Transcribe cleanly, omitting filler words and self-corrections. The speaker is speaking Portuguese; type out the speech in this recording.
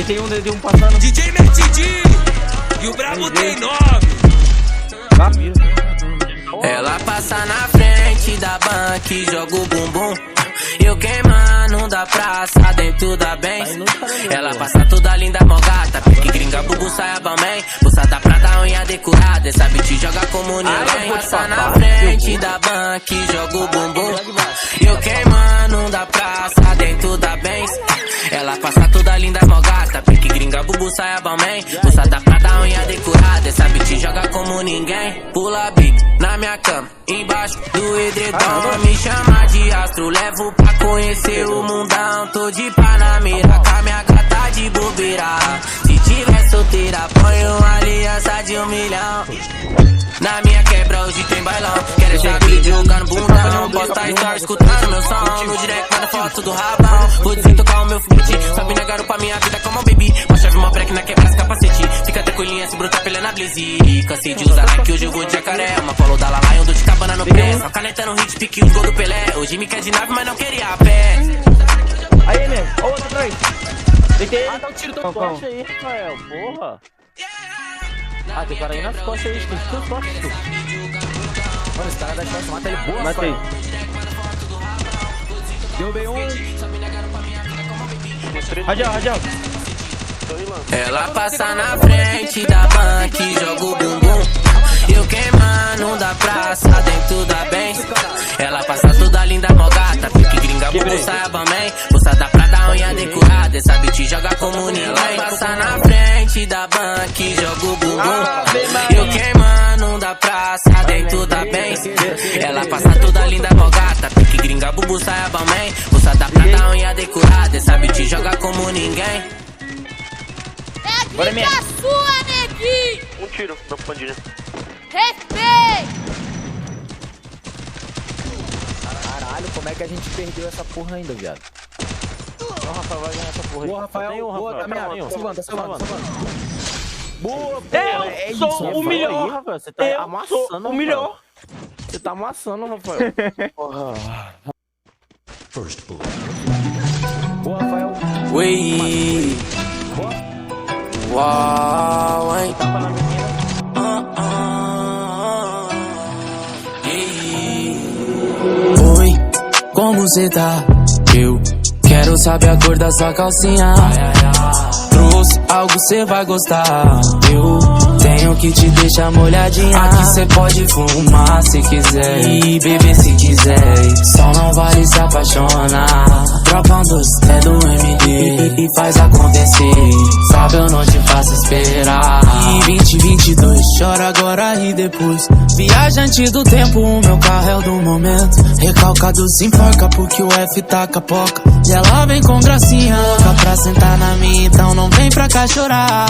Tem um passando. DJ Metidi e o brabo tem nome. Ela passa na frente da banca e joga o bumbum. Eu queimando da praça dentro da Benz. Ela passa toda linda, mó gata. Pique gringa, bubu, saia bamém. Buçada prata, unha decorada. Essa bitch joga como ninguém. Passa na frente da banca e joga o bumbum. Eu queimando da praça dentro da Benz. Ela passa toda linda, mó gata. Pique gringa, bubu, saia bamém. Buçada prata, unha decorada. Essa bitch joga como ninguém. Pula big na minha cama, embaixo do edredom. Me chama de astro, levo pra conhecer o mundão. Tô de Panamera, com a minha gata de bobeira. Se tiver solteira, põe uma aliança de 1 milhão. Na minha quebra hoje tem bailão. Quero essa vídeo jogando bundão. Posta story escutando meu som. No direct manda foto do rabão. Vou desentocar o meu foguete. Sabe na garupa minha vida como um baby. Uma chave, uma break na quebra, esse capacete. Fica tranquilinha, se bruta pela na blaze. Cansei de usar Nike, hoje eu vou de jacaré. Uma follow da Lala e um do de cabana no pé. Só caneta no hit, pique os gol do Pelé. Hoje me quer de nave, mas não queria a pé. Aí, né? Ó, outro atrás. Deitei. Ah, dá um tiro do costa aí, Rafael. Porra. Ah, tem cara aí nas costas aí, tem tudo costas. Mano, esse cara da chance mata ele, boa, matei. Rafael. Derrubei um. Radial. Ela passa na frente da banca e joga o bumbum. Eu queimando da praça dentro da Benz. Ela passa toda linda, mó gata. Pique gringa, bubu, saia bamém. Buçada prata, unha decorada. Essa bitch joga como ninguém. Passa na frente da banca e joga o bumbum. Eu queimando da praça dentro da Benz. Ela passa toda linda, mó gata. Pique gringa, bubu, saia bamém. Buçada prata, unha decorada. Essa bitch joga como ninguém. É a dica sua, neguinho! Um tiro na pandilha. Respeito! Caralho, como é que a gente perdeu essa porra ainda, viado? Não, Rafael vai ganhar essa porra aí. Boa, Rafael. Tem um, Boa, Rafael. tá Tem um. salvando. Boa, Eu sou o melhor. Rafael. Você tá Eu amassando, sou o melhor. Você tá amassando, Rafael. Porra. Boa, Rafael. Ui. Uau, hein? Tapa na menina. Oi, como cê tá? Eu quero saber a cor da sua calcinha. Trouxe algo cê vai gostar. Eu tenho que te deixar molhadinha. Aqui cê pode fumar se quiser e beber se quiser. Só não vale se apaixonar. Troca um doce, é do MD e faz acontecer. Sabe, eu não te faço esperar. E 2022, chora agora e depois. Viajante do tempo, o meu carro é o do momento. Recalcado se enforca porque o F tá capoca. E ela vem com gracinha louca pra sentar na minha, então não vem pra cá chorar.